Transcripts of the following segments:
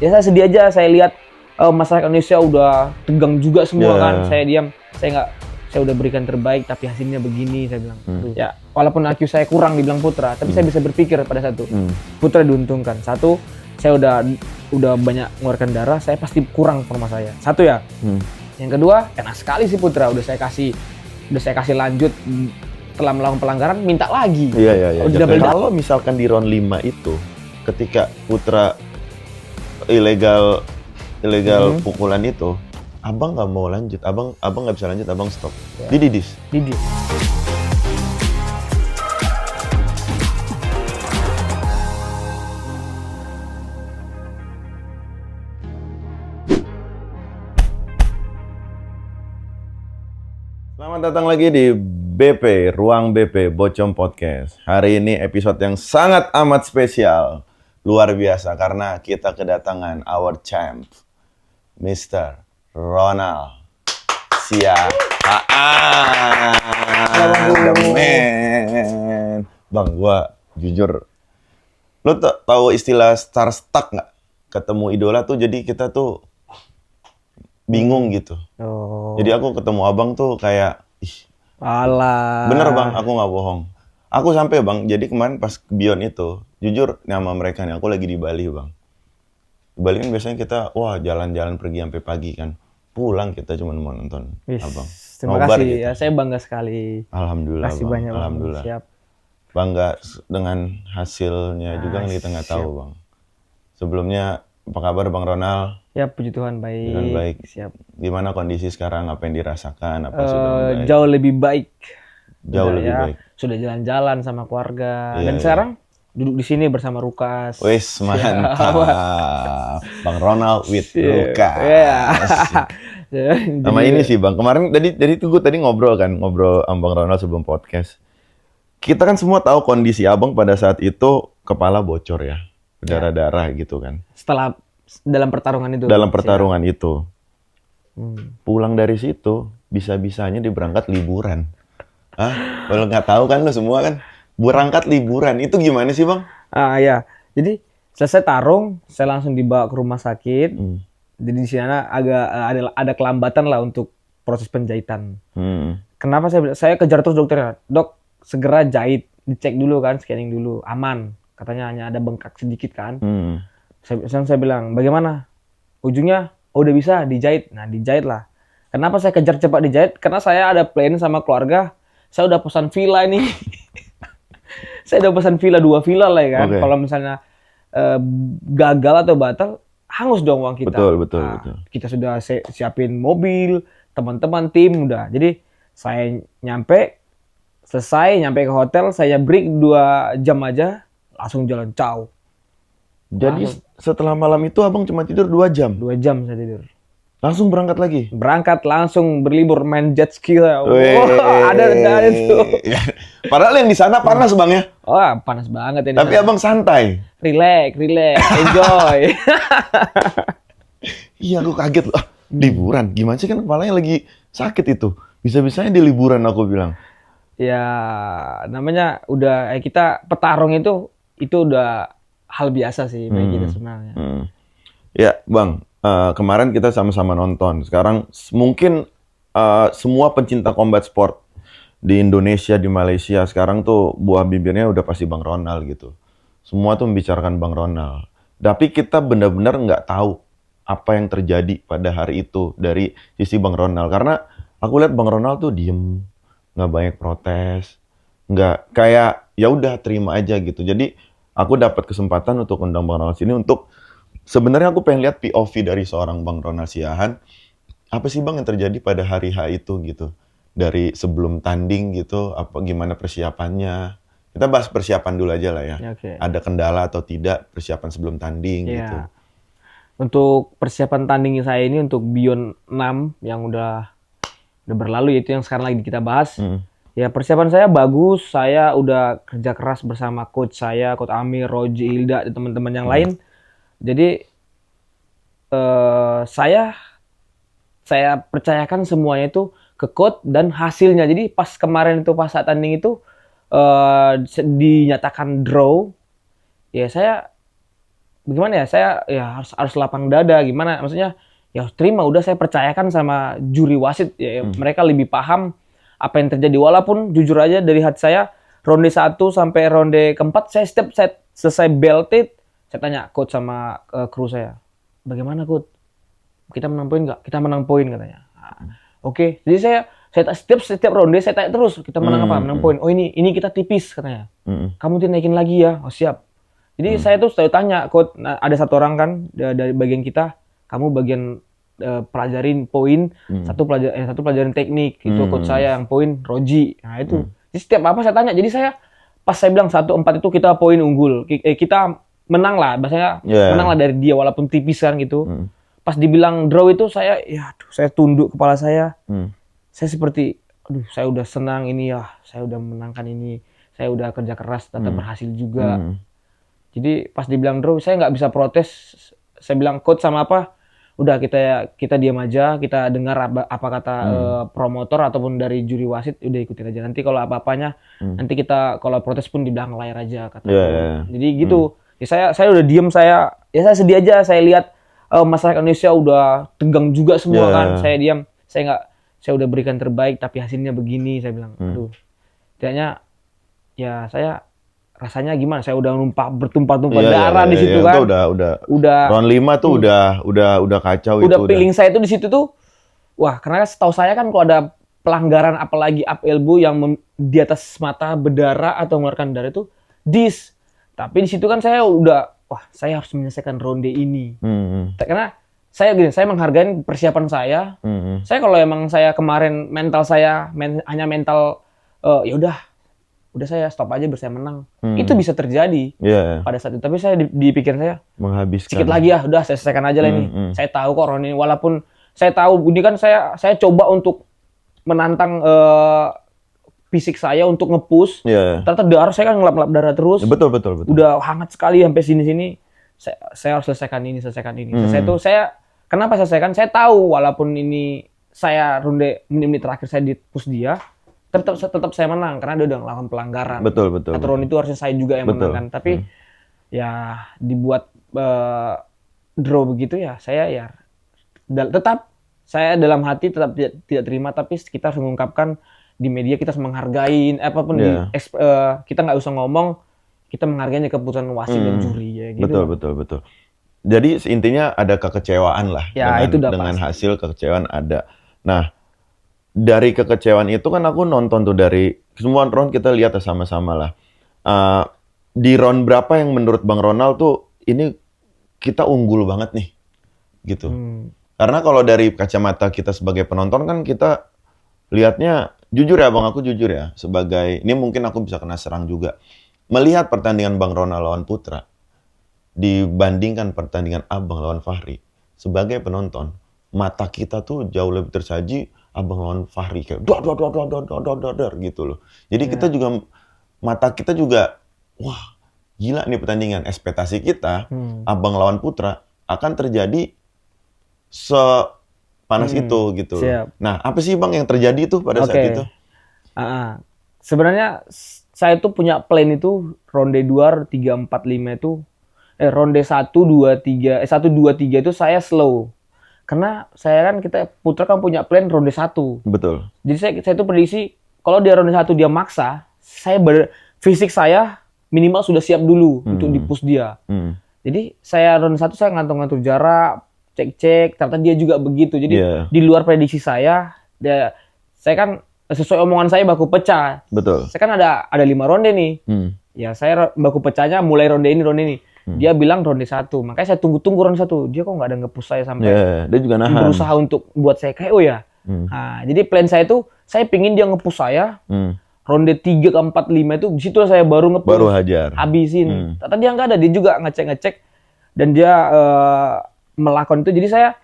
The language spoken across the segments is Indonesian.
Ya saya sedih aja, saya lihat masyarakat Indonesia udah tegang juga semua kan. Saya diam, saya udah berikan terbaik tapi hasilnya begini, saya bilang. Ya, walaupun IQ saya kurang dibilang Putra, tapi saya bisa berpikir pada satu. Putra diuntungkan. Satu, saya udah banyak mengeluarkan darah, saya pasti kurang forma saya. Satu ya. Yang kedua, enak sekali sih Putra, udah saya kasih lanjut telah melakukan pelanggaran, minta lagi. Iya. Kalau misalkan di round 5 itu ketika Putra ilegal pukulan itu, abang nggak mau lanjut, abang nggak bisa lanjut, abang stop. Didis. Selamat datang lagi di BP, Ruang BP, Bocom Podcast. Hari ini episode yang sangat amat spesial. Luar biasa karena kita kedatangan our champ, Mr. Ronald Siahaan. Man. Bang, gua jujur, lo tahu istilah starstruck nggak? Ketemu idola tuh jadi kita tuh bingung gitu. Jadi aku ketemu abang tuh kayak, Alah. Bener bang, aku nggak bohong. Aku sampai bang, jadi kemarin pas Beyond itu, jujur nama mereka nih, aku lagi di Bali bang. Di Bali kan biasanya kita, jalan-jalan pergi sampai pagi kan. Pulang kita cuma mau nonton abang. Terima kasih gitu. Ya, saya bangga sekali. Alhamdulillah kasih bang, banyak, alhamdulillah. Siap. Bangga dengan hasilnya juga kan kita nggak tahu bang. Sebelumnya apa kabar Bang Ronald? Ya, puji Tuhan baik. Tuhan baik. Siap. Gimana kondisi sekarang? Apa yang dirasakan? Apa sudah membaik? Jauh lebih baik. Jauh lebih baik. Sudah jalan-jalan sama keluarga. Dan sekarang duduk di sini bersama Rukas. Wes, mantap. Bang Ronald with Rukas. Sama ini sih Bang. Kemarin tadi gue ngobrol sama Bang Ronald sebelum podcast. Kita kan semua tahu kondisi Abang pada saat itu kepala bocor ya. Berdarah-darah gitu kan. Setelah dalam pertarungan itu. Itu. Pulang dari situ, bisa-bisanya diberangkat liburan. Kalau nggak tahu kan lo semua kan, berangkat liburan. Itu gimana sih Bang? Ya, jadi selesai tarung, saya langsung dibawa ke rumah sakit. Jadi di sana ada kelambatan lah untuk proses penjahitan. Kenapa saya kejar terus dokternya, dok segera jahit, dicek dulu kan, scanning dulu, aman. Katanya hanya ada bengkak sedikit kan. Saya bilang, bagaimana? Ujungnya, udah bisa dijahit. Nah, dijahit lah. Kenapa saya kejar cepat dijahit? Karena saya ada plan sama keluarga. Saya udah pesan villa ini. Saya udah pesan villa, 2 villa lah ya kan. Kalau misalnya gagal atau batal, hangus dong uang kita. Betul. Kita sudah siapin mobil, teman-teman, tim, udah. Jadi, saya selesai nyampe ke hotel, saya break 2 jam aja, langsung jalan jauh. Jadi setelah malam itu abang cuma tidur 2 jam? 2 jam saya tidur. Langsung berangkat lagi? Berangkat langsung berlibur main jet ski lah. Ada itu. Padahal yang di sana panas bang ya? Panas banget ini. Tapi abang santai? Relax, enjoy. Iya aku kaget loh. Liburan? Gimana sih kan kepalanya lagi sakit itu? Bisa-bisanya di liburan aku bilang. Ya namanya udah kita petarung itu udah hal biasa sih bagi kita sebenarnya. Ya bang, kemarin kita sama-sama nonton. Sekarang mungkin semua pencinta combat sport di Indonesia, di Malaysia sekarang tuh buah bibirnya udah pasti Bang Ronald gitu. Semua tuh membicarakan Bang Ronald. Tapi kita benar-benar nggak tahu apa yang terjadi pada hari itu dari sisi Bang Ronald. Karena aku lihat Bang Ronald tuh diem, nggak banyak protes, nggak kayak ya udah terima aja gitu. Jadi aku dapat kesempatan untuk undang Bang Ronald sini untuk sebenarnya aku pengen lihat POV dari seorang Bang Ronald Siahaan. Apa sih Bang yang terjadi pada hari H itu gitu? Dari sebelum tanding gitu, gimana persiapannya? Kita bahas persiapan dulu aja lah ya. Ada kendala atau tidak persiapan sebelum tanding gitu. Untuk persiapan tanding saya ini untuk Beyond 6 yang udah berlalu, itu yang sekarang lagi kita bahas. Ya persiapan saya bagus, saya udah kerja keras bersama coach saya, Coach Amir, Roji, Hilda, dan teman-teman yang lain. Jadi saya percayakan semuanya itu ke coach dan hasilnya. Jadi pas kemarin itu pas saat tanding itu dinyatakan draw, ya saya bagaimana ya, saya ya harus lapang dada, gimana maksudnya, ya terima, udah saya percayakan sama juri wasit ya, mereka lebih paham apa yang terjadi. Walaupun jujur aja dari hati saya, ronde 1 sampai ronde keempat, saya setiap saya selesai belted, saya tanya coach sama kru saya, bagaimana coach, kita menang poin nggak? Kita menang poin katanya. Nah, oke. Jadi saya setiap ronde saya tanya terus, kita menang apa? Menang poin. Oh ini kita tipis katanya. Kamu naikin lagi ya? Oh siap. Jadi saya tuh selalu tanya, coach, ada satu orang kan dari bagian kita, kamu bagian pelajarin poin, satu pelajarin teknik, itu coach saya yang poin Roji. Nah itu. Jadi setiap apa saya tanya. Jadi saya pas saya bilang 1-4 itu kita poin unggul, kita menang lah, bahasanya menang lah dari dia walaupun tipis kan gitu. Pas dibilang draw itu saya tunduk kepala saya. Saya seperti, aduh, saya udah senang ini ya, saya udah menangkan ini, saya udah kerja keras, ternyata berhasil juga. Jadi pas dibilang draw, saya nggak bisa protes. Saya bilang coach sama apa, udah kita diam aja, kita dengar apa kata promotor ataupun dari juri wasit, udah ikutin aja. Nanti kalau apa-apanya, nanti kita kalau protes pun di belakang layar aja kata. Jadi gitu. Ya saya udah diem, saya sedih aja. Saya lihat masyarakat Indonesia udah tegang juga semua kan. Saya diam, saya udah berikan terbaik, tapi hasilnya begini. Saya bilang, aduh, tidaknya ya saya rasanya gimana? Saya udah bertumpah-tumpah darah di situ kan. Udah round 5 tuh udah kacau udah itu. Feeling saya tuh di situ tuh, wah, karena setahu saya kan kalau ada pelanggaran apalagi up elbow yang di atas mata berdarah atau mengeluarkan darah itu dis. Tapi di situ kan saya udah, wah, saya harus menyelesaikan ronde ini. Karena saya menghargai persiapan saya. Saya kalau emang saya kemarin mental saya hanya mental ya udah saya stop aja saya menang. Itu bisa terjadi pada saat itu. Tapi saya di pikiran saya menghabiskan. Sedikit lagi ya, udah saya selesaikan aja lah ini. Saya tahu kok ronde ini, walaupun saya tahu ini kan saya coba untuk menantang fisik saya untuk nge-push. Ternyata darah saya kan ngelap-ngelap darah terus. Betul. Udah hangat sekali sampai sini-sini. Saya harus selesaikan ini. Kenapa selesaikan? Saya tahu walaupun ini saya ronde menit-menit terakhir saya di-push dia, tetap saya menang karena dia udah melakukan pelanggaran. Betul. Aturan itu harusnya saya juga yang menangkan. Tapi ya dibuat draw begitu ya, saya ya tetap saya dalam hati tetap tidak terima, tapi kita harus mengungkapkan di media, kita harus menghargai apapun kita nggak usah ngomong, kita menghargai keputusan wasit dan juri ya gitu. Betul. Jadi intinya ada kekecewaan lah ya, dengan hasil kekecewaan ada. Nah, dari kekecewaan itu kan aku nonton tuh dari semua round, kita lihat sama-sama lah. Di round berapa yang menurut Bang Ronald tuh ini kita unggul banget nih, gitu. Karena kalau dari kacamata kita sebagai penonton kan kita lihatnya, jujur ya Bang, aku jujur ya, sebagai, ini mungkin aku bisa kena serang juga. Melihat pertandingan Bang Ronald lawan Putra, dibandingkan pertandingan Abang lawan Fahri, sebagai penonton, mata kita tuh jauh lebih tersaji Abang lawan Fahri kayak dor gitu loh. Jadi kita juga, mata kita juga, wah gila nih pertandingan. Ekspektasi kita, Abang lawan Putra akan terjadi sepanas itu gitu. Siap. Nah, apa sih Bang yang terjadi tuh pada saat itu? Sebenarnya saya tuh punya plan itu ronde 2, 3, 4, 5 itu ronde 1, 2, 3 itu saya slow. Karena saya kan, Putra kan punya plan ronde 1. Betul. Jadi saya tuh prediksi kalau dia ronde 1 dia maksa, fisik saya minimal sudah siap dulu untuk di-push dia. Jadi saya ronde 1 saya ngatur-ngatur jarak, cek-cek, ternyata dia juga begitu. Jadi di luar prediksi saya kan sesuai omongan saya baku pecah. Betul. Saya kan ada 5 ronde nih. Ya saya baku pecahnya mulai ronde ini. Dia bilang ronde 1. Makanya saya tunggu ronde 1. Dia kok nggak ada nge-push saya sampai dia juga nahan. Berusaha untuk buat saya kayak ya. Nah, jadi plan saya itu saya pingin dia nge-push saya. Ronde 3 ke 4, 5 itu di situ saya baru nge-push. Baru hajar. Habisin. Ternyata dia nggak ada, dia juga ngecek dan dia melakukan itu. Jadi saya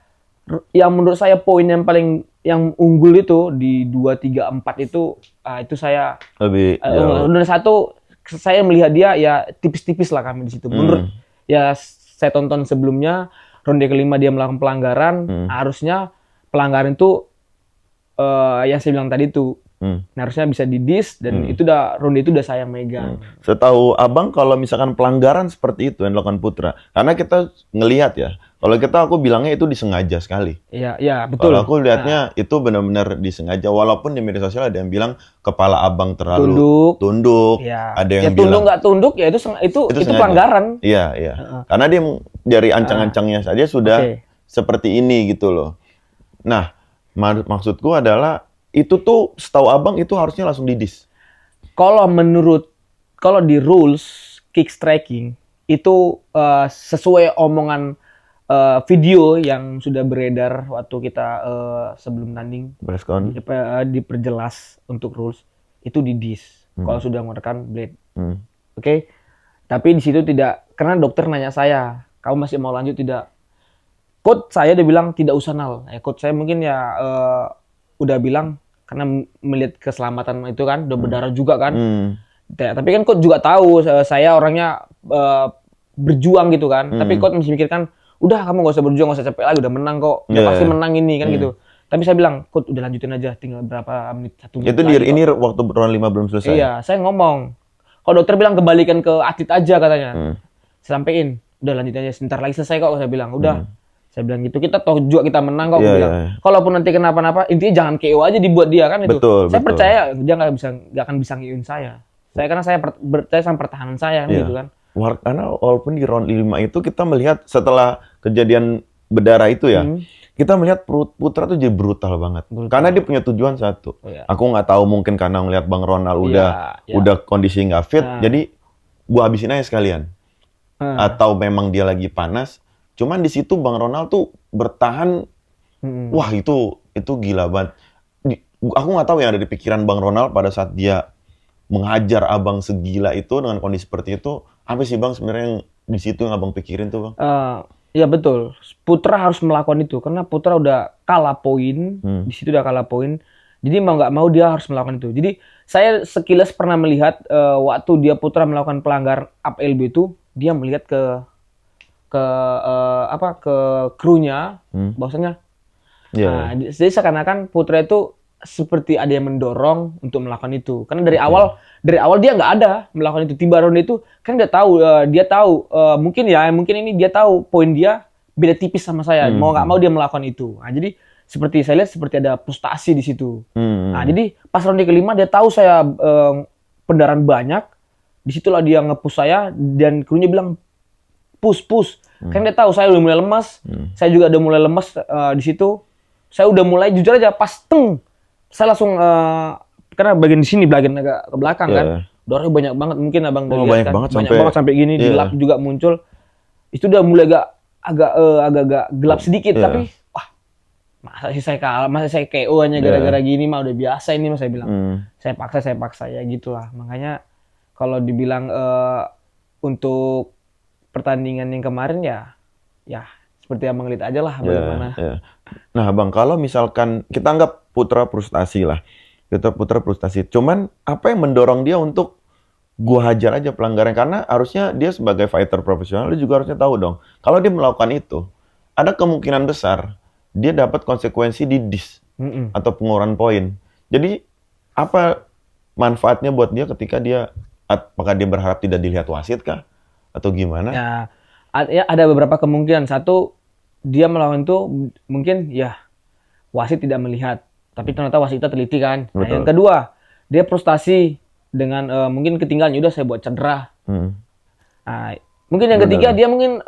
yang menurut saya poin yang paling yang unggul itu di 2, 3, 4 itu saya lebih ronde 1 saya melihat dia ya tipis-tipis lah kami di situ. Menurut ya saya tonton sebelumnya ronde kelima dia melakukan pelanggaran, harusnya pelanggaran itu yang saya bilang tadi itu Nah, harusnya bisa didis dan itu ronde itu udah saya megang. Setahu abang kalau misalkan pelanggaran seperti itu yang dilakukan Putra, karena kita ngelihat ya, kalau aku bilangnya itu disengaja sekali. Iya, iya betul. Kalau aku lihatnya itu benar-benar disengaja, walaupun di media sosial ada yang bilang kepala abang terlalu tunduk, ya. ada yang tunduk bilang nggak tunduk ya itu pelanggaran. Iya, iya. Karena dia dari ancang-ancangnya saja sudah seperti ini gitu loh. Nah, maksudku adalah itu tuh setahu abang itu harusnya langsung didis. Kalau di rules kick striking itu sesuai omongan video yang sudah beredar waktu kita sebelum tanding diperjelas untuk rules itu didis kalau sudah mengeluarkan blade. Oke. Tapi di situ tidak, karena dokter nanya saya, kamu masih mau lanjut tidak? Coach saya udah bilang tidak usah nal. Coach saya mungkin ya udah bilang karena melihat keselamatan itu kan udah berdarah juga kan. Tapi kan coach juga tahu saya orangnya berjuang gitu kan. Tapi coach masih mikirkan, udah kamu gak usah berjuang, gak usah capek lagi, udah menang kok. Udah pasti menang ini kan gitu. Tapi saya bilang, coach udah lanjutin aja, tinggal berapa menit, 1 menit itu lagi. Ini waktu round 5 belum selesai? Iya, saya ngomong. Kalau dokter bilang kembalikan ke atlet aja katanya. Sampein, udah lanjutin aja, sebentar lagi selesai kok, saya bilang. Udah. Saya bilang gitu, kita toh juga kita menang kok. Kalaupun nanti kenapa-napa, intinya jangan KO aja dibuat dia kan itu. Saya percaya dia nggak akan bisa KO-in saya. Karena saya percaya sama pertahanan saya kan gitu kan. Karena walaupun di round 5 itu kita melihat setelah kejadian berdarah itu ya, kita melihat Putra tuh jadi brutal banget. Karena dia punya tujuan satu. Aku nggak tahu mungkin karena ngelihat Bang Ronald udah kondisi nggak fit, jadi gua habisin aja sekalian. Atau memang dia lagi panas. Cuman di situ Bang Ronald tuh bertahan, wah itu gila banget. Aku nggak tahu yang ada di pikiran Bang Ronald pada saat dia menghajar abang segila itu dengan kondisi seperti itu. Apa sih Bang sebenarnya yang di situ yang abang pikirin tuh Bang? Iya betul. Putra harus melakukan itu karena Putra udah kalah poin, di situ udah kalah poin. Jadi mau nggak mau dia harus melakukan itu. Jadi saya sekilas pernah melihat waktu dia Putra melakukan pelanggaran up elbow itu, dia melihat ke krunya, bahwasanya. Jadi seakan-akan Putra itu seperti ada yang mendorong untuk melakukan itu. Karena dari awal dia nggak ada melakukan itu. Tiba ronde itu kan dia tahu mungkin ini dia tahu poin dia beda tipis sama saya. Mau nggak mau dia melakukan itu. Nah, jadi seperti saya lihat seperti ada frustasi di situ. Nah, jadi pas ronde kelima dia tahu saya pendarahan banyak. Disitulah dia nge-push saya dan krunya bilang push. Kan dia tahu saya udah mulai lemas. Saya juga udah mulai lemas di situ. Saya udah mulai jujur aja pas saya langsung karena bagian di sini agak ke belakang kan. Darahnya banyak banget mungkin abang banyak banget sampai gini di lap juga muncul. Itu udah mulai agak gelap sedikit tapi wah masa saya KO hanya gara-gara gini mah udah biasa ini mah saya bilang. Saya paksa ya gitulah. Makanya kalau dibilang untuk pertandingan yang kemarin ya seperti abang lihat aja lah bagaimana. Nah Bang, kalau misalkan kita anggap Putra frustasi lah. Putra frustasi. Cuman apa yang mendorong dia untuk gua hajar aja pelanggaran? Karena harusnya dia sebagai fighter profesional, dia juga harusnya tahu dong. Kalau dia melakukan itu, ada kemungkinan besar dia dapat konsekuensi di dis atau pengurangan poin. Jadi apa manfaatnya buat dia ketika apakah dia berharap tidak dilihat wasit kah? Atau gimana? Ya ada beberapa kemungkinan. Satu, dia melakukan itu mungkin wasit tidak melihat. Tapi ternyata wasit kita teliti kan. Nah, yang kedua, dia frustasi dengan mungkin ketinggalan. Udah saya buat cedera. Nah, mungkin yang ketiga dia mungkin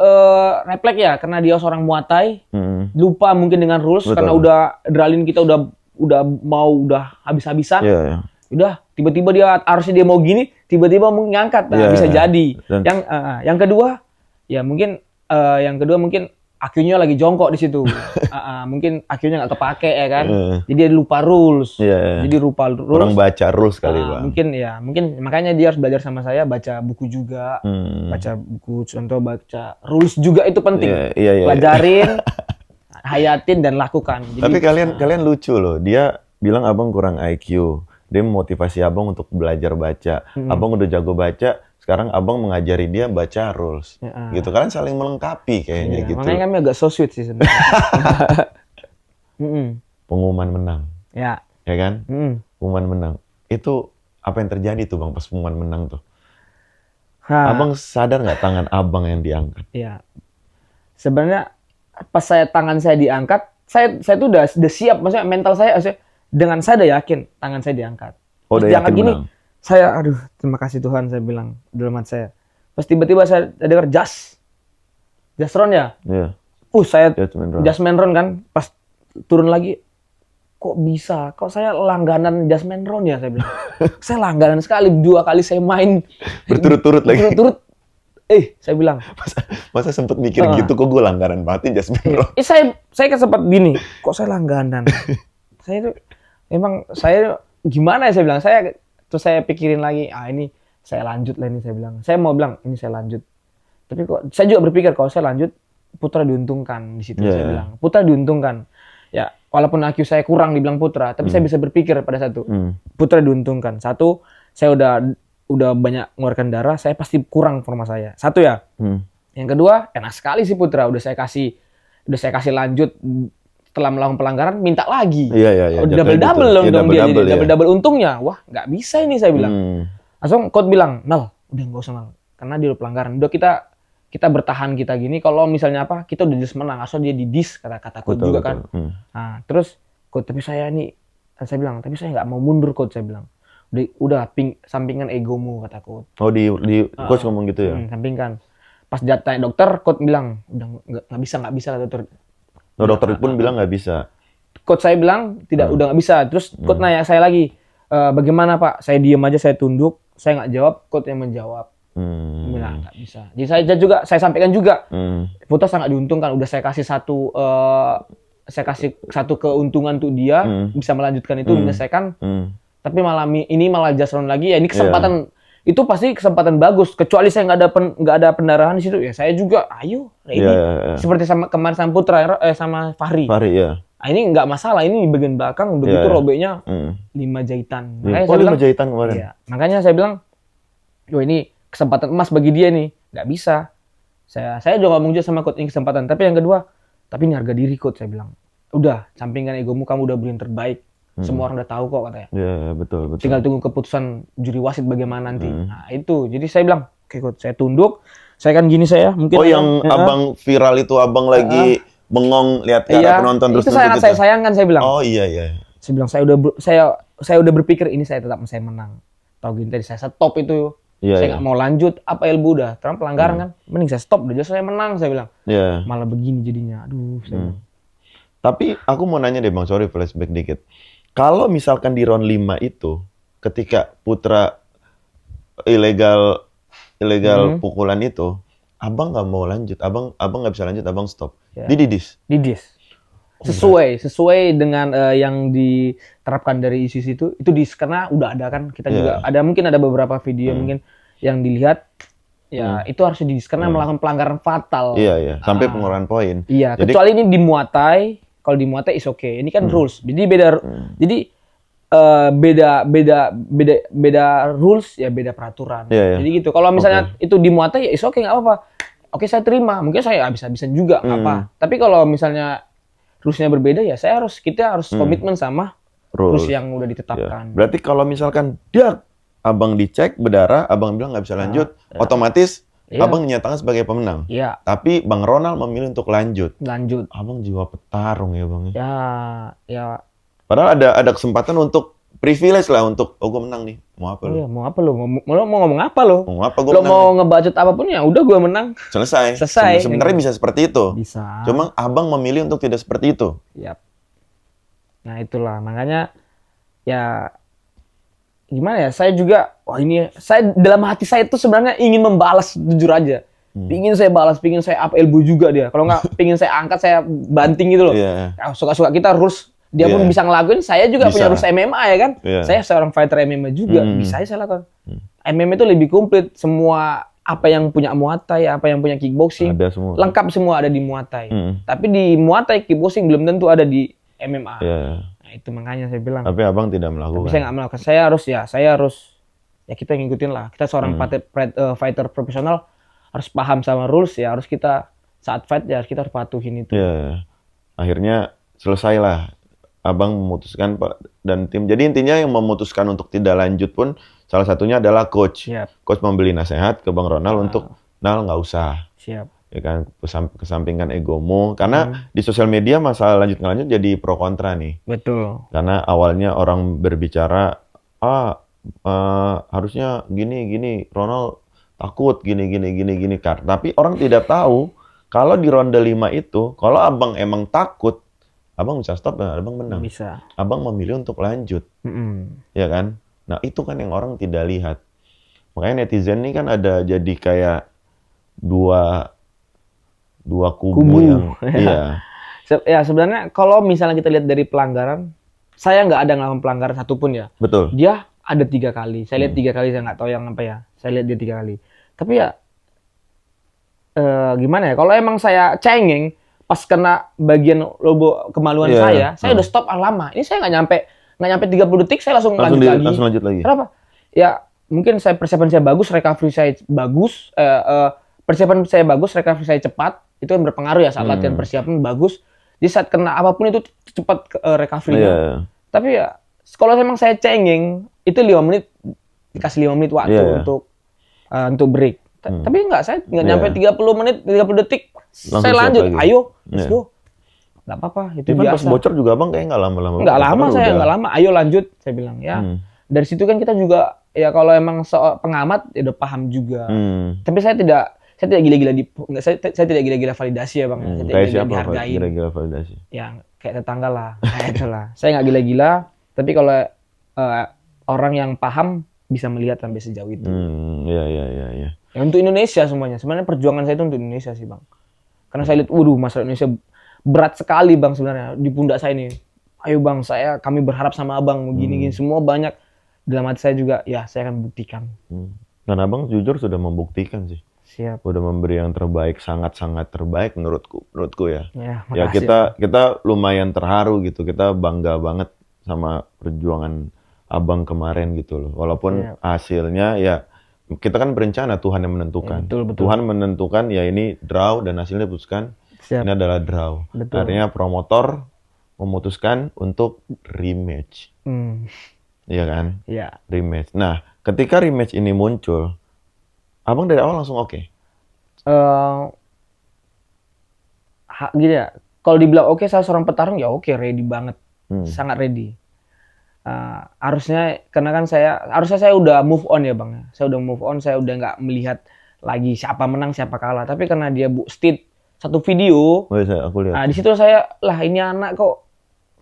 refleks ya. Karena dia seorang Muay, lupa mungkin dengan rules. Karena udah adrenalin kita udah habis-habisan. Udah tiba-tiba harusnya dia mau gini. Tiba-tiba mungkin ngangkat. Nah, bisa jadi. Yang kedua mungkin AQ-nya lagi jongkok di situ. Mungkin AQ-nya nggak kepake ya kan. Jadi dia lupa rules. Jadi lupa rules. Kurang baca rules kali Bang. Mungkin makanya dia harus belajar sama saya, baca buku juga. Baca buku contoh, baca rules juga itu penting. Pelajarin, hayatin dan lakukan. Jadi, tapi kalian lucu loh. Dia bilang abang kurang IQ. Dia memotivasi abang untuk belajar baca. Abang udah jago baca. Sekarang abang mengajari dia baca rules, gitu. Kalian saling melengkapi kayaknya gitu. Makanya kami agak so sweet sih sebenarnya. Pengumuman menang, ya kan? pengumuman menang. Itu apa yang terjadi tuh Bang pas pengumuman menang tuh? Abang sadar nggak tangan abang yang diangkat? Iya. Sebenarnya pas tangan saya diangkat, saya tuh udah siap, maksudnya mental saya dengan saya udah yakin tangan saya diangkat. Oh, Pas udah diangkat yakin gini, menang. saya aduh terima kasih Tuhan saya bilang dalam hati saya. Pas tiba-tiba saya dengar Jasron ya. Iya. Saya Judgment Round. Jasmine Ron kan pas turun lagi, kok bisa? Kok saya langganan Jasmine Ron ya saya bilang. Saya langganan sekali, 2 kali saya main Berturut-turut lagi. berturut-turut. saya bilang, Masa sempet mikir gitu, kok gue langganan banget Jasmine Round. saya kan sempat gini, kok saya langganan. Saya tuh emang saya gimana ya saya bilang, terus saya pikirin lagi, ini saya lanjut lah ini saya bilang. Saya mau bilang ini saya lanjut. Tapi kok saya juga berpikir kalau saya lanjut Putra diuntungkan di situ saya bilang. Putra diuntungkan. Ya, walaupun IQ saya kurang dibilang Putra, tapi saya bisa berpikir pada satu. Putra diuntungkan. Satu, saya udah banyak mengeluarkan darah, saya pasti kurang forma saya. Satu ya. Yang kedua, enak sekali sih Putra, udah saya kasih lanjut setelah melakukan pelanggaran minta lagi. Iya. Double Gitu. dong dia jadi. Ya. Double untungnya. Wah, nggak bisa ini saya bilang. Langsung coach bilang, "Nal, udah nggak usah Nal. Karena dia udah pelanggaran. Udah kita bertahan kita gini, kalau misalnya apa, kita udah just menang, asal dia di dis kata coach juga kan." Nah, terus coach, tapi saya bilang, tapi saya nggak mau mundur coach, saya bilang. Udah sampingkan egomu kata coach. Oh, di coach ngomong gitu ya. Sampingkan. Pas tanya dokter, coach bilang, udah nggak bisa kata dokter. No, dokter pun bilang nggak bisa. Coach saya bilang udah nggak bisa. Terus coach nanya saya lagi, bagaimana Pak? Saya diem aja, saya tunduk, saya nggak jawab, coach yang menjawab. Bilang nggak bisa. Jadi saya sampaikan juga, Putra sangat diuntungkan. Udah saya kasih satu keuntungan untuk dia bisa melanjutkan itu menyelesaikan. Tapi ini malah Jasron lagi ya. Ini kesempatan itu pasti kesempatan bagus. Kecuali saya nggak ada pendarahan di situ ya. Saya juga ayo. Ini seperti kemarin sama Putra sama Fahri. Ya. Ini nggak masalah. Ini di bagian belakang begitu robeknya 5 jahitan. Makanya saya bilang 5 jahitan kemarin. Iya. Makanya saya bilang, ini kesempatan emas bagi dia nih, nggak bisa. Saya juga ngomong juga sama coach ini kesempatan. Tapi yang kedua, tapi ini harga diri coach, saya bilang. Udah, sampingkan egomu, kamu udah beri yang terbaik. Semua orang udah tahu kok katanya. Iya, betul. Tinggal tunggu keputusan juri wasit bagaimana nanti. Nah itu, jadi saya bilang, oke coach, saya tunduk. Saya kan gini mungkin. Oh yang abang viral itu abang lagi bengong lihat ke arah penonton terus itu sangat saya sayangkan, saya bilang. Oh iya. Saya bilang saya udah berpikir ini saya menang. Tahu gini tadi saya stop itu. Saya nggak mau lanjut, apa ilmu udah, terang pelanggaran kan, mending saya stop, udah saya menang, saya bilang. Malah begini jadinya, aduh. Tapi aku mau nanya deh Bang, sorry flashback dikit. Kalau misalkan di round 5 itu, ketika Putra ilegal pukulan itu, abang nggak mau lanjut, abang nggak bisa lanjut, abang stop. Didis. Sesuai dengan yang diterapkan dari isu itu karena udah ada kan, kita juga ada, mungkin ada beberapa video mungkin yang dilihat itu harus karena melakukan pelanggaran fatal. Iya. Sampai pengeluaran poin. Iya, jadi, kecuali ini dimuatai, kalau dimuatai is okay. Ini kan rules. Jadi beda rules ya, beda peraturan. Jadi gitu. Kalau misalnya itu dimuatai ya is okay, nggak apa-apa. Oke, saya terima. Mungkin saya habis-habisan juga apa. Tapi kalau misalnya rulesnya berbeda ya kita harus komitmen sama rules yang udah ditetapkan. Berarti kalau misalkan abang dicek berdarah, abang bilang nggak bisa lanjut, otomatis abang nyatakan sebagai pemenang. Tapi Bang Ronald memilih untuk lanjut. Abang jiwa petarung ya Bang. Ya. Padahal ada kesempatan untuk privilege lah untuk gue menang nih. Mau apa lo? Mau apa lo? Mau ngomong apa lo? Mau apa gue menang? Lo mau ngebacot apapun ya udah gue menang. Selesai. Sebenarnya bisa seperti itu. Bisa. Cuma abang memilih untuk tidak seperti itu. Yap. Nah itulah makanya ya gimana ya, saya juga saya dalam hati saya itu sebenarnya ingin membalas, jujur aja. Pingin saya balas, pingin saya up elbow juga dia. Kalau nggak pingin saya angkat, saya banting gitu loh. Suka-suka kita rules, dia pun bisa ngelakuin, saya juga punya rules MMA ya kan. Saya seorang fighter MMA juga, bisa saya lakukan. MMA itu lebih komplit, semua apa yang punya Muay Thai, apa yang punya kickboxing, lengkap semua ada di Muay Thai. Tapi di Muay Thai kickboxing belum tentu ada di MMA. Nah, itu makanya saya bilang. Tapi abang tidak melakukan. Tapi saya nggak melakukan. Saya harus kita ngikutin lah. Kita seorang fighter profesional harus paham sama rules ya. Harus kita saat fight ya kita harus patuhin itu. Akhirnya selesailah Abang memutuskan Pak dan tim. Jadi intinya yang memutuskan untuk tidak lanjut pun salah satunya adalah coach. Siap. Coach membeli nasihat ke Bang Ronald untuk Nal nggak usah. Siap. Ya kan, kesampingkan egomu. Karena di sosial media masalah lanjut nggak lanjut jadi pro kontra nih. Betul. Karena awalnya orang berbicara, harusnya gini, Ronald takut gini. Tapi orang tidak tahu kalau di ronde 5 itu, kalau abang emang takut, abang bisa stop dan abang menang. Bisa. Abang memilih untuk lanjut, ya kan? Nah itu kan yang orang tidak lihat. Makanya netizen ini kan ada jadi kayak dua kubu yang, iya. Ya sebenarnya kalau misalnya kita lihat dari pelanggaran, saya nggak ada ngelakuin pelanggaran satupun ya. Betul. Dia ada 3 kali. Saya lihat 3 kali, saya nggak tahu yang apa ya. Saya lihat dia 3 kali. Tapi ya gimana ya? Kalau emang saya cengeng pas kena bagian logo kemaluan saya udah stop lama. Ini saya nggak nyampe 30 detik, saya langsung lanjut lagi. Kenapa? Ya mungkin persiapan saya bagus, recovery saya bagus, persiapan saya bagus, recovery saya cepat. Itu yang berpengaruh ya saat latihan persiapan bagus. Jadi saat kena apapun itu cepat recovery-nya. Tapi ya kalau emang saya cengeng, itu 5 menit, dikasih 5 menit waktu untuk break. Tapi enggak, saya nggak nyampe 30 menit, 30 detik, langsung saya lanjut. Ayo, let's go. Nggak apa-apa, itu biasa. Pas bocor juga abang kayak nggak lama-lama. Nggak lama, saya nggak lama. Ayo lanjut, saya bilang ya. Dari situ kan kita juga, ya kalau emang pengamat, ya udah paham juga. Tapi saya tidak gila-gila saya tidak gila-gila validasi ya bang. Saya tidak Kayak siapa dihargain. gila-gila validasi? Ya kayak tetangga lah, kayak itulah. Saya nggak gila-gila, tapi kalau orang yang paham bisa melihat sampai sejauh itu. Iya. Ya, untuk Indonesia semuanya. Sebenarnya perjuangan saya itu untuk Indonesia sih bang. Karena saya lihat, waduh masalah Indonesia berat sekali bang sebenarnya di pundak saya ini. Ayo bang, kami berharap sama abang begini semua banyak. Dalam hati saya juga, ya saya akan buktikan. Dan abang jujur sudah membuktikan sih. Siap. Udah memberi yang terbaik, sangat-sangat terbaik menurutku ya. Ya kita lumayan terharu gitu. Kita bangga banget sama perjuangan abang kemarin gitu loh. Walaupun hasilnya ya kita kan berencana, Tuhan yang menentukan. Betul. Tuhan menentukan ya ini draw dan hasilnya putuskan ini adalah draw. Betul. Artinya promotor memutuskan untuk rematch. Iya kan? Iya. Rematch. Nah, ketika rematch ini muncul, abang dari awal langsung oke? Gini ya, kalau dibilang oke, saya seorang petarung ya oke, ready banget. Sangat ready. Harusnya, karena kan harusnya saya udah move on ya bang. Saya udah move on, saya udah nggak melihat lagi siapa menang, siapa kalah. Tapi karena dia state satu video, aku lihat. Di situ ini anak kok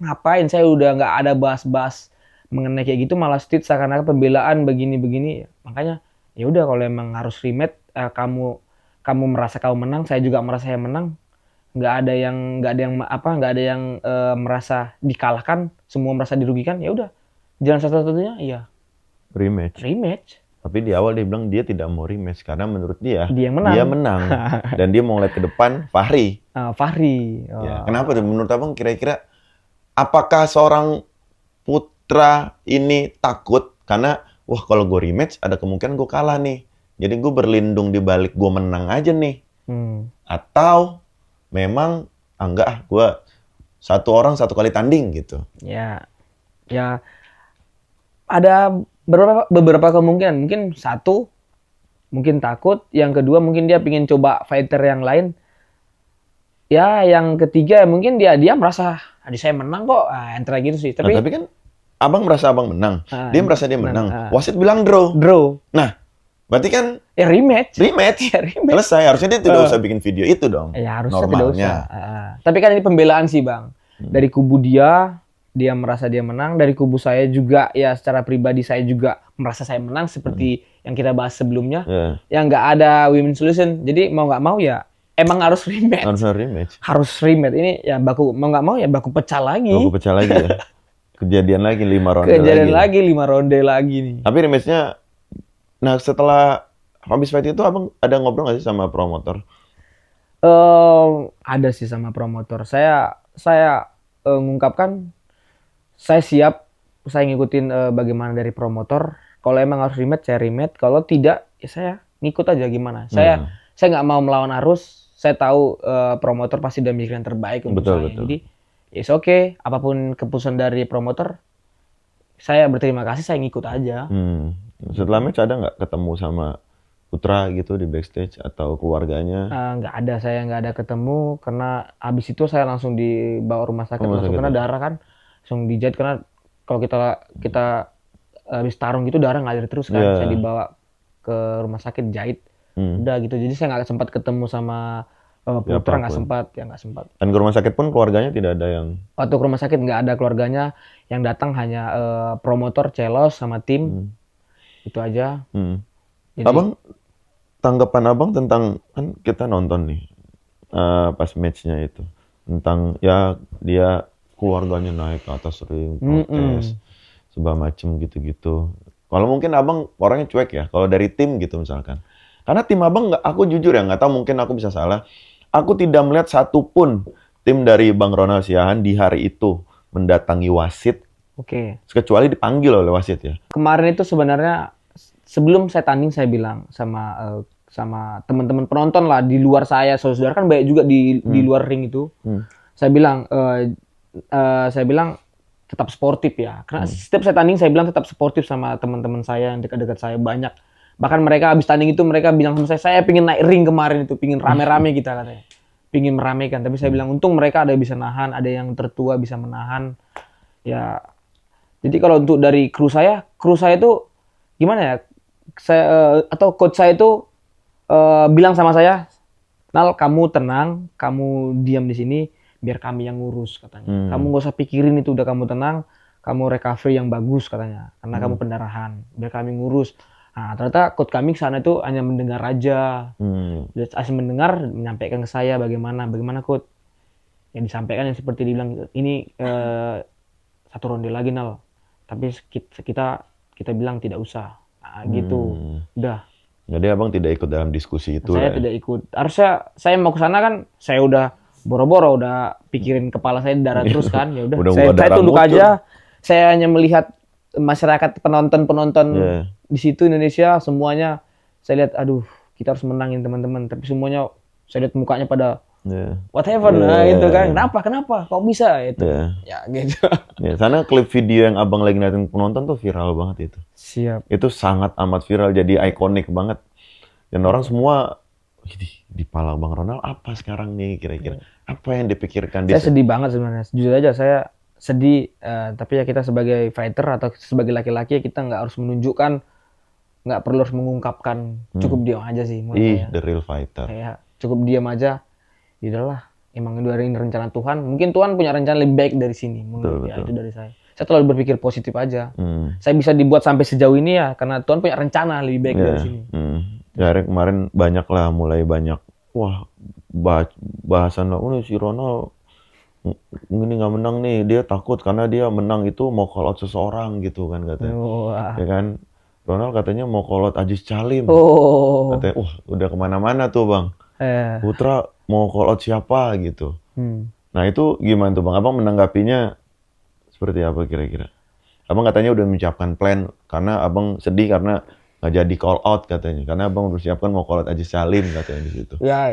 ngapain? Saya udah nggak ada bahas-bahas mengenai kayak gitu, malah state seakan-akan pembelaan begini-begini. Makanya ya udah, kalau emang harus rematch, kamu merasa kamu menang, saya juga merasa saya menang. Nggak ada yang merasa dikalahkan, semua merasa dirugikan. Ya udah, jalan satu-satunya ya rematch. Tapi di awal dia bilang dia tidak mau rematch karena menurut dia yang menang. Dan dia mau lihat ke depan Fahri. Ya, kenapa tuh menurut abang kira-kira apakah seorang putra ini takut karena wah kalau gue rematch ada kemungkinan gue kalah nih. Jadi gue berlindung di balik gue menang aja nih. Atau memang enggak, gue satu orang satu kali tanding gitu. Ya ada beberapa kemungkinan. Mungkin satu, mungkin takut. Yang kedua, mungkin dia pengen coba fighter yang lain. Ya, yang ketiga mungkin dia merasa adik saya menang kok. Antara gitu sih. Tapi kan abang merasa abang menang. Dia merasa dia menang. Wasit bilang draw. Nah, berarti kan rematch. Ya, rematch. Selesai. Harusnya dia tidak usah bikin video itu dong. Ya, harusnya tidak usah. Tapi kan ini pembelaan sih, Bang. Dari kubu dia merasa dia menang. Dari kubu saya juga, ya secara pribadi saya juga merasa saya menang seperti yang kita bahas sebelumnya. Yang nggak ada win solution. Jadi mau nggak mau ya emang harus rematch. Harus rematch. Ini ya mau nggak mau ya baku pecah lagi. Ya. Kejadian lagi 5 ronde lagi. 5 ronde lagi nih. Tapi rematch-nya, nah setelah habis fight itu abang ada ngobrol nggak sih sama promotor? Ada sih sama promotor. Saya mengungkapkan saya siap, saya ngikutin bagaimana dari promotor. Kalau emang harus rematch, saya rematch. Kalau tidak, ya saya ngikut aja gimana. Saya nggak mau melawan arus. Saya tahu promotor pasti udah mikir yang terbaik untuk saya. Betul. Jadi It's okay, apapun keputusan dari promotor, saya berterima kasih, saya ngikut aja. Setelah match ada nggak ketemu sama Putra gitu di backstage atau keluarganya? Nggak ada, saya nggak ada ketemu karena habis itu saya langsung dibawa rumah sakit, Rumah langsung sakit kena ya? darah kan, langsung dijahit karena kalau kita habis tarung gitu darah ngalir terus kan, Iya. saya dibawa ke rumah sakit jahit, udah gitu. Jadi saya nggak sempat ketemu sama Putra, nggak Siapapun. sempat, ya nggak sempat. Dan ke rumah sakit pun keluarganya tidak ada yang... Waktu ke rumah sakit nggak ada keluarganya, yang datang hanya promotor, Celos sama tim, itu aja. Jadi Abang, tanggapan abang tentang, kan kita nonton nih pas matchnya itu, tentang ya dia keluarganya naik ke atas sering protes, segala macem gitu-gitu. Kalau mungkin abang orangnya cuek ya, kalau dari tim gitu misalkan. Karena tim abang nggak, aku jujur ya nggak tahu, mungkin aku bisa salah. Aku tidak melihat satupun tim dari Bang Ronald Siahaan di hari itu mendatangi wasit, oke. kecuali dipanggil oleh wasit ya. Kemarin itu sebenarnya sebelum saya tanding saya bilang sama teman-teman penonton lah di luar saya, saudara kan banyak juga di luar ring itu. Saya bilang saya bilang tetap sportif ya. Karena setiap saya tanding saya bilang tetap sportif sama teman-teman saya yang dekat-dekat saya banyak. Bahkan mereka habis tanding itu mereka bilang sama saya pingin naik ring kemarin itu, pingin rame-rame kita katanya. Pingin meramaikan, tapi saya bilang untung mereka ada yang bisa nahan, ada yang tertua bisa menahan. Ya, jadi kalau untuk dari kru saya itu gimana ya? Saya atau coach saya itu bilang sama saya, Nal, kamu tenang, kamu diam di sini, biar kami yang ngurus katanya. Kamu gak usah pikirin itu, udah kamu tenang, kamu recovery yang bagus katanya, karena kamu pendarahan, biar kami ngurus. Nah, ternyata coach kami sana itu hanya mendengar aja, asal mendengar, menyampaikan ke saya bagaimana coach. Yang disampaikan yang seperti dibilang ini satu ronde lagi Nal, tapi kita bilang tidak usah. Nah, gitu. Udah. Jadi abang tidak ikut dalam diskusi itu Saya lah ya. tidak ikut. Harusnya saya mau ke sana kan, saya udah boro-boro udah pikirin kepala saya darah terus kan. Ya udah. Udah Saya darah tunduk muncul. aja. Saya hanya melihat masyarakat penonton Yeah. di situ Indonesia semuanya. Saya lihat aduh, kita harus menangin teman-teman, tapi semuanya saya lihat mukanya pada Yeah. what happened? Nah, gitu kan. Kenapa? Kok bisa itu? Yeah. Ya gitu. Ya, sana klip video yang abang lagi ngeliatin penonton tuh viral banget itu. Siap. Itu sangat amat viral, jadi ikonik banget. Dan orang semua, di pala Bang Ronald apa sekarang nih kira-kira? Apa yang dipikirkan dia? Saya sedih banget sebenarnya. Jujur aja saya sedih. Tapi ya kita sebagai fighter atau sebagai laki-laki kita nggak harus menunjukkan, nggak perlu harus mengungkapkan. Cukup diam aja sih menurut saya. The real fighter. Kayak cukup diam aja. Yaudahlah. Emang dari rencana Tuhan. Mungkin Tuhan punya rencana lebih baik dari sini. Menurut ya, itu dari saya. Saya terlalu berpikir positif aja. Saya bisa dibuat sampai sejauh ini ya karena Tuhan punya rencana lebih baik dari sini. Ya kemarin mulai banyak wah bahasan lah, si Ronald ini nggak menang nih, dia takut karena dia menang itu mau call out seseorang gitu kan katanya. Wah. Ya kan, Ronald katanya mau call out Aziz Salim. Oh. Katanya, udah kemana-mana tuh bang. Putra mau call out siapa gitu. Nah itu gimana tuh bang? Abang menanggapinya seperti apa kira-kira? Abang katanya udah menyiapkan plan karena abang sedih karena nggak jadi call out katanya. Karena abang bersiapkan mau call out Aziz Salim katanya di situ. Ya.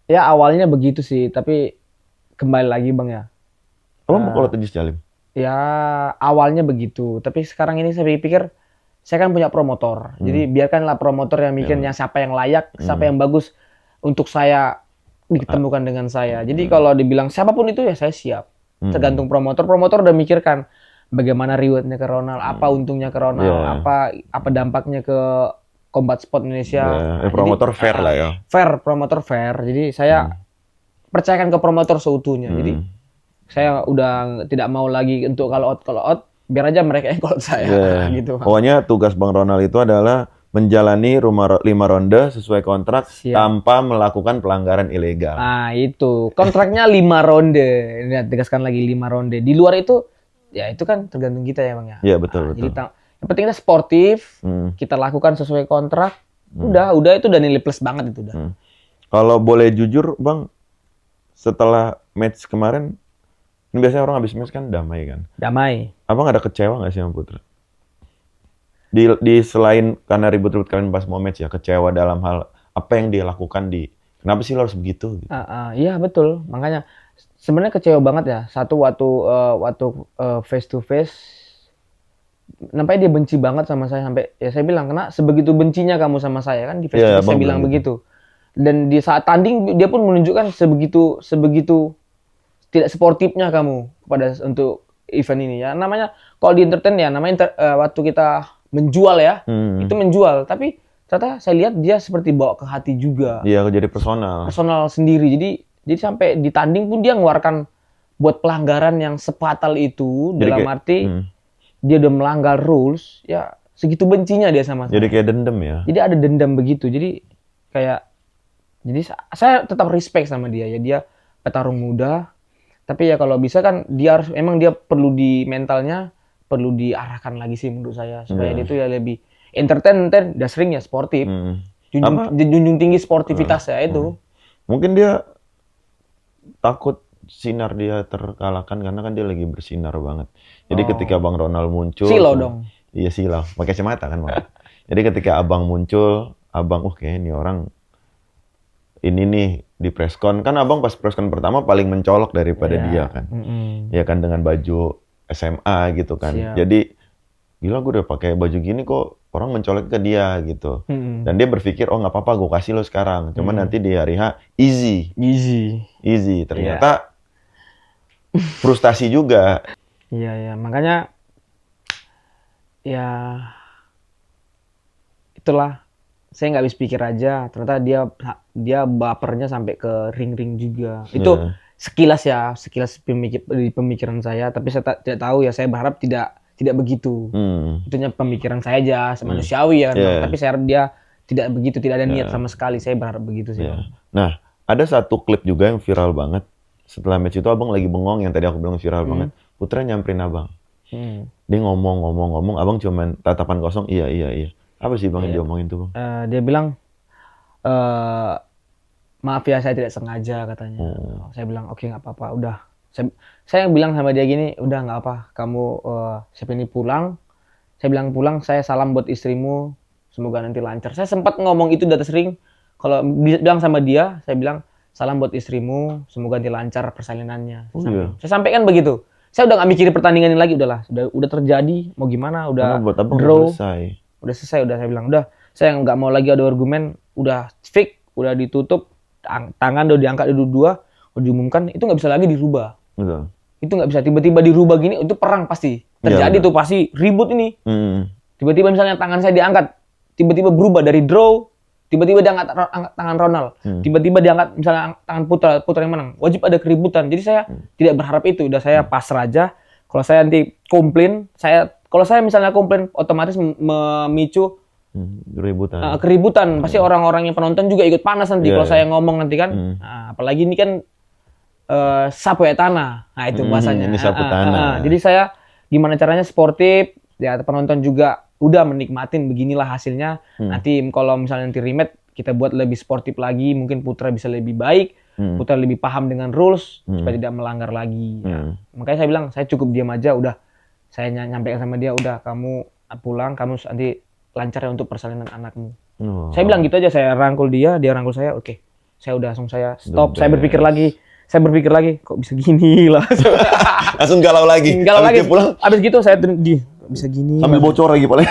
Ya awalnya begitu sih, tapi kembali lagi bang ya. Abang mau call out Aziz Salim? Ya awalnya begitu, tapi sekarang ini saya pikir saya kan punya promotor, jadi biarkanlah promotor yang mikir yang siapa yang layak, siapa yang bagus untuk saya ditemukan dengan saya. Jadi kalau dibilang siapapun itu ya saya siap, tergantung promotor. Promotor udah mikirkan bagaimana rewardnya ke Ronald, apa untungnya ke Ronald, apa dampaknya ke Combat Sport Indonesia. Promotor fair lah ya. Fair, promotor fair. Jadi saya percayakan ke promotor seutuhnya. Jadi saya udah tidak mau lagi untuk call out, biar aja mereka yang call out saya. Gitu. Pokoknya tugas Bang Ronald itu adalah menjalani 5 ronde sesuai kontrak tanpa melakukan pelanggaran ilegal. Nah itu, kontraknya 5 ronde. Lihat, tegaskan lagi 5 ronde. Di luar itu, ya itu kan tergantung kita ya Bang ya. Iya betul. Jadi yang penting kita sportif, kita lakukan sesuai kontrak. Udah itu udah nilai plus banget itu udah. Kalau boleh jujur Bang, setelah match kemarin, ini biasanya orang habis match kan damai kan? Damai. Abang ada kecewa nggak sih sama Putra? Di selain karena ribut-ribut kalian pas mau match ya, kecewa dalam hal apa yang dia lakukan kenapa sih lo harus begitu? Gitu? Iya betul, makanya sebenarnya kecewa banget ya. Satu waktu face to face, nampaknya dia benci banget sama saya sampai ya saya bilang, "Kena sebegitu bencinya kamu sama saya kan di face to face," saya bilang begitu. Dan di saat tanding dia pun menunjukkan sebegitu tidak sportifnya kamu untuk event ini ya. Namanya kalau di entertain ya namanya waktu kita menjual ya, itu menjual. Tapi ternyata saya lihat dia seperti bawa ke hati juga. Iya, jadi personal. Personal sendiri. Jadi sampai di tanding pun dia ngeluarkan buat pelanggaran yang sefatal itu, jadi dalam arti dia udah melanggar rules, ya segitu bencinya dia sama saya. Jadi kayak dendam ya. Jadi ada dendam begitu. Jadi saya tetap respect sama dia ya. Dia petarung muda. Tapi ya kalau bisa kan dia perlu di mentalnya perlu diarahkan lagi sih menurut saya supaya dia itu ya lebih entertain udah sering ya sportif. Junjung tinggi sportivitas ya itu. Mungkin dia takut sinar dia terkalahkan karena kan dia lagi bersinar banget. Jadi ketika Bang Ronald muncul, silau dong. Iya silau, pakai kacamata kan Bang. Jadi ketika Abang muncul, Abang kayak ini orang ini nih di preskon kan Abang pas preskon pertama paling mencolok daripada dia kan. Ya kan dengan baju SMA gitu kan. Jadi gila gue udah pakai baju gini kok orang mencolok ke dia gitu. Dan dia berpikir oh nggak apa-apa gue kasih lo sekarang. Cuman nanti di hari H easy. Ternyata frustasi juga. Iya makanya ya itulah. Saya nggak habis pikir aja, ternyata dia bapernya sampai ke ring juga. Itu sekilas di pemikiran saya, tapi saya tidak tahu ya. Saya berharap tidak begitu. Itunya pemikiran saya aja, manusiawi ya. Tapi saya harap dia tidak begitu, tidak ada niat sama sekali. Saya berharap begitu sih. Nah, ada satu klip juga yang viral banget. Setelah match itu Abang lagi bengong, yang tadi aku bilang viral banget. Putra nyamperin Abang. Dia ngomong, Abang cuman tatapan kosong, iya. Apa sih Bang yang diomongin tuh Bang? Dia bilang, maaf ya saya tidak sengaja katanya. Saya bilang oke nggak apa-apa, udah. Saya bilang sama dia gini, udah nggak apa, kamu siapa ini pulang. Saya bilang pulang, saya salam buat istrimu, semoga nanti lancar. Saya sempat ngomong itu di atas ring. Kalau bilang sama dia, saya bilang salam buat istrimu, semoga nanti lancar persalinannya. Saya sampaikan begitu. Saya udah nggak mikirin pertandingan ini lagi, udahlah, udah terjadi, mau gimana, udah draw. Udah selesai, udah saya bilang, udah saya nggak mau lagi ada argumen, udah fix, udah ditutup, tangan udah diangkat dua, udah diumumkan, itu nggak bisa lagi dirubah. Betul. Itu nggak bisa tiba-tiba dirubah gini, itu perang pasti terjadi tuh, pasti ribut ini. Tiba-tiba misalnya tangan saya diangkat, tiba-tiba berubah dari draw, tiba-tiba diangkat tangan Ronald, tiba-tiba diangkat misalnya tangan Putra yang menang, wajib ada keributan. Jadi saya tidak berharap itu, udah saya pasrah aja. Kalau saya nanti komplain, kalau saya misalnya komplain otomatis memicu keributan. Pasti orang-orang yang penonton juga ikut panas nanti kalau saya ngomong nanti kan. Nah, apalagi ini kan sapu ya tanah. Nah, itu bahasanya. Ini sapu tanah. Jadi saya gimana caranya sportif, ya penonton juga udah menikmatin beginilah hasilnya. Nanti kalau misalnya nanti rematch kita buat lebih sportif lagi, mungkin Putra bisa lebih baik. Putra lebih paham dengan rules supaya tidak melanggar lagi. Ya. Makanya saya bilang saya cukup diam aja, udah. Saya nyampaikan sama dia, udah kamu pulang, kamu nanti lancar ya untuk persalinan anakmu. Saya bilang gitu aja, saya rangkul dia rangkul saya, oke. Saya udah langsung saya stop, saya berpikir lagi, kok bisa gini lah. Langsung galau lagi. Pulang. Abis gitu saya bisa gini. Sambil bocor lagi paling.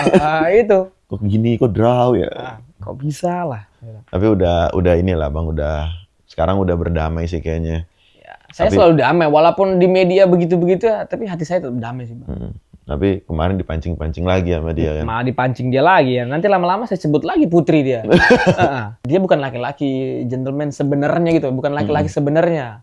Itu. Kok gini, kok draw ya? Kok bisa lah. Tapi udah inilah Bang, sekarang udah berdamai sih kayaknya. Saya selalu damai, walaupun di media begitu-begitu ya, tapi hati saya tetap damai sih Bang. Tapi kemarin dipancing-pancing lagi sama dia kan? Malah dipancing dia lagi ya, nanti lama-lama saya sebut lagi putri dia. Dia bukan laki-laki gentleman sebenarnya gitu, bukan laki-laki sebenarnya.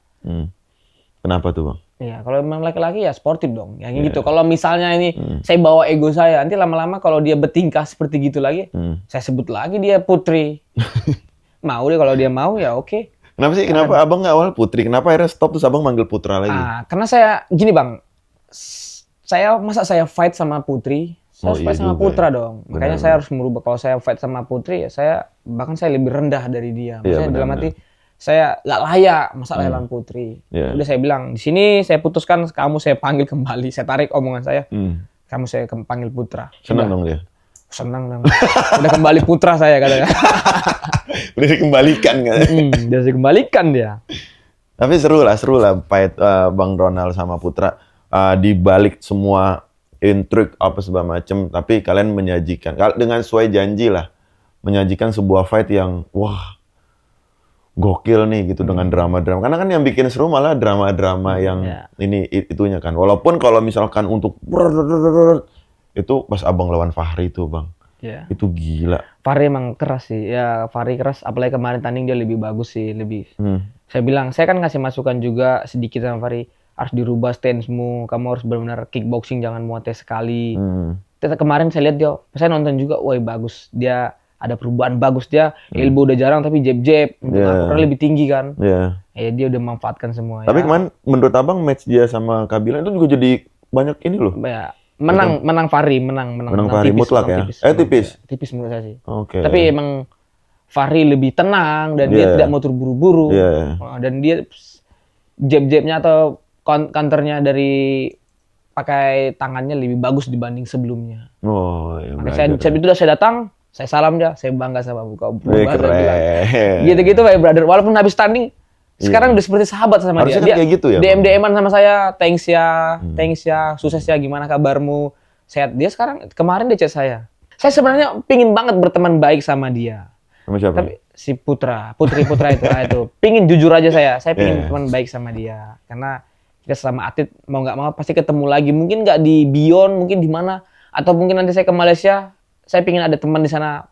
Kenapa tuh Bang? Iya, kalau memang laki-laki ya sportif dong, yang gitu. Kalau misalnya ini saya bawa ego saya, nanti lama-lama kalau dia bertingkah seperti gitu lagi, saya sebut lagi dia putri. Mau deh kalau dia mau ya oke. Kenapa sih? Kenapa Abang nggak awal Putri? Kenapa akhirnya stop terus Abang manggil Putra lagi? Karena saya gini Bang, masa saya fight sama Putri, saya harus fight sama Putra dong. Makanya saya harus merubah. Kalau saya fight sama Putri, ya bahkan saya lebih rendah dari dia. Maksudnya dalam arti saya nggak layak masalah lawan Putri. Udah saya bilang di sini saya putuskan, kamu saya panggil kembali, saya tarik omongan saya, kamu saya panggil Putra. Senang dong dia. Senang dong. Udah kembali Putra saya katanya. Udah dikembalikan kan? Udah dikembalikan dia. Tapi seru lah fight Bang Ronald sama Putra. Di balik semua intrik apa segala macem, tapi kalian menyajikan dengan sesuai janji lah, menyajikan sebuah fight yang wah gokil nih gitu dengan drama-drama. Karena kan yang bikin seru malah drama-drama yang ini itunya kan. Walaupun kalau misalkan untuk itu pas Abang lawan Fahri itu Bang, itu gila. Fahri emang keras sih, ya Fahri keras. Apalagi kemarin tanding dia lebih bagus sih, lebih. Saya bilang, saya kan ngasih masukan juga sedikit sama Fahri. Harus dirubah stance-mu, kamu harus benar-benar kickboxing, jangan muates sekali. Kemarin saya lihat dia, saya nonton juga, wah bagus. Dia ada perubahan bagus, dia elbow udah jarang tapi jab-jab, karena lebih tinggi kan. Dia udah memanfaatkan semua. Tapi kemarin menurut Abang match dia sama Kabila itu juga jadi banyak ini loh. Ya, menang Fahri, menang Fahri tipis, mutlak ya. Tipis. Tipis menurut saya sih. Oke. Tapi emang Fahri lebih tenang dan dia tidak mau terburu-buru. Dan dia jab-jabnya atau counternya dari pakai tangannya lebih bagus dibanding sebelumnya. Saya itu udah saya datang, saya salam dia, saya bangga sama buka. Gitu-gitu Pak brother. Walaupun habis tanding, sekarang udah seperti sahabat sama harusnya dia. Kan kayak gitu ya. DM-an sama saya, thanks ya, sukses ya, gimana kabarmu? Sehat. Dia sekarang kemarin dia chat saya. Saya sebenarnya pingin banget berteman baik sama dia. Sama siapa? Tapi si Putri Putra itu pingin jujur aja saya pingin teman baik sama dia karena kita selama atlet mau nggak mau pasti ketemu lagi, mungkin nggak di Beyond, mungkin di mana, atau mungkin nanti saya ke Malaysia, saya pingin ada teman di sana.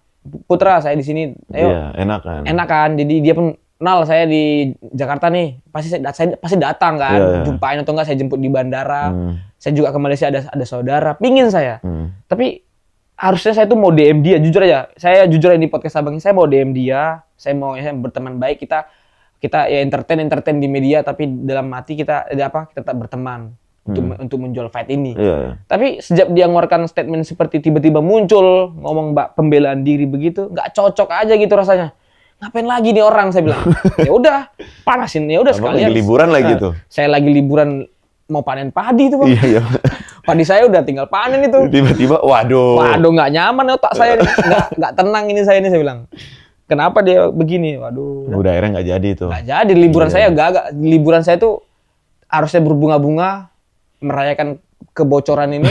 Putra saya di sini, ayo. Enak kan, jadi dia pun kenal saya di Jakarta nih, pasti saya pasti datang kan, jumpain atau enggak saya jemput di bandara. Saya juga ke Malaysia ada saudara, pingin saya. Tapi harusnya saya tuh mau DM dia, jujur aja. Saya jujur di podcast Abang, saya mau DM dia, saya mau berteman baik, kita ya entertain di media, tapi dalam hati kita tetap berteman untuk menjual fight ini. Tapi sejak dia ngeluarkan statement seperti tiba-tiba muncul ngomong pembelaan diri begitu, nggak cocok aja gitu rasanya. Ngapain lagi nih orang, saya bilang. Ya udah, panasin ya udah sekalian. Lagi liburan lagi tuh. Saya lagi liburan mau panen padi tuh, Bang. Iya. Padi saya udah tinggal panen itu. Tiba-tiba waduh nggak nyaman otak saya, nggak tenang ini saya bilang. Kenapa dia begini? Waduh. Udah akhirnya nggak jadi tuh. Nggak jadi. Liburan saya gagal. Liburan saya tuh harusnya berbunga-bunga, merayakan kebocoran ini.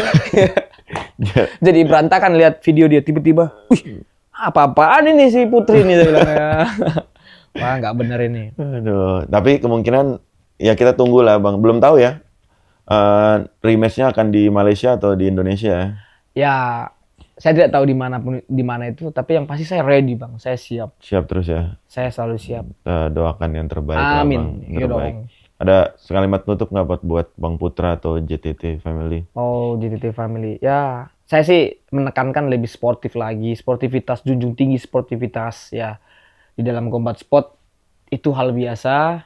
Jadi berantakan lihat video dia tiba-tiba. Wih, apa-apaan ini si Putri ini, saya bilang. Wah, nggak bener ini. Aduh. Tapi kemungkinan ya kita tunggu lah Bang. Belum tahu ya. Rematch-nya akan di Malaysia atau di Indonesia? Ya. Saya tidak tahu di mana itu, tapi yang pasti saya ready Bang, saya siap. Siap terus ya. Saya selalu siap. Doakan yang terbaik. Amin. Bang. Terbaik. Ada kalimat nutup nggak buat Bang Putra atau JTT Family? Oh, JTT Family. Ya, saya sih menekankan lebih sportif lagi, sportivitas, junjung tinggi sportivitas ya. Di dalam combat sport itu hal biasa.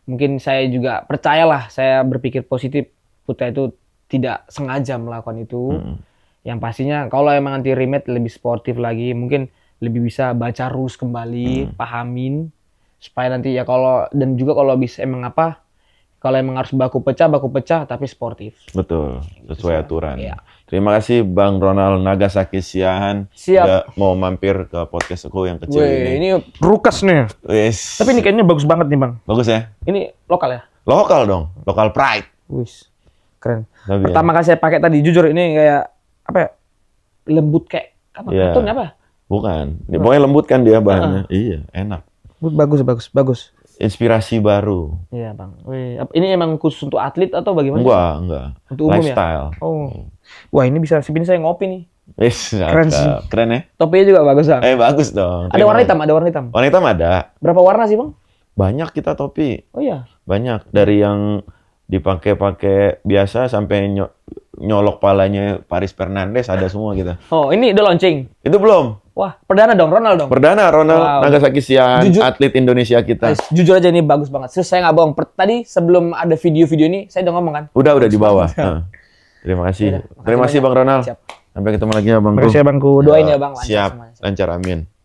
Mungkin saya juga percayalah, saya berpikir positif. Putra itu tidak sengaja melakukan itu. Yang pastinya kalau emang nanti rematch lebih sportif lagi, mungkin lebih bisa baca rules kembali, pahamin supaya nanti ya kalau bisa kalau emang harus baku pecah tapi sportif. Betul, sesuai aturan. Ya. Terima kasih Bang Ronald Nagasaki Siahaan. Siap. Udah mau mampir ke podcast aku yang kecil ini. Ini rukas nih. Yes. Tapi ini kayaknya bagus banget nih Bang. Bagus ya? Ini lokal ya? Lokal dong, lokal pride. Wis, keren. Pertama kali saya pakai tadi, jujur ini kayak apa ya, lembut kayak kartun apa? Bukan, pokoknya lembut kan dia bahannya. Iya, enak. Bagus. Inspirasi baru. Iya Bang. Ini emang khusus untuk atlet atau bagaimana? Enggak. Untuk umum lifestyle. Ya? Oh. Wah, ini bisa sini saya ngopi nih. Keren sih. Keren ya? Topinya juga bagus Bang. Bagus dong. Ada warna hitam. Warna hitam ada. Berapa warna sih Bang? Banyak kita topi. Oh iya. Banyak, dari yang dipakai biasa sampai nyolok palanya Paris Fernandes ada semua kita. Oh, ini udah launching? Itu belum. Wah, perdana dong, Ronald dong? Perdana, Ronald Nagasaki Siahaan, atlet Indonesia kita. Jujur aja ini bagus banget. Saya nggak bohong. Tadi sebelum ada video-video ini, saya udah ngomong kan? Udah di bawah. Terima kasih. Terima kasih Bang Ronald. Siap. Sampai ketemu lagi ya Bang. Terima kasih ya Bangku. Doain ya Bang. Siap, lancar amin.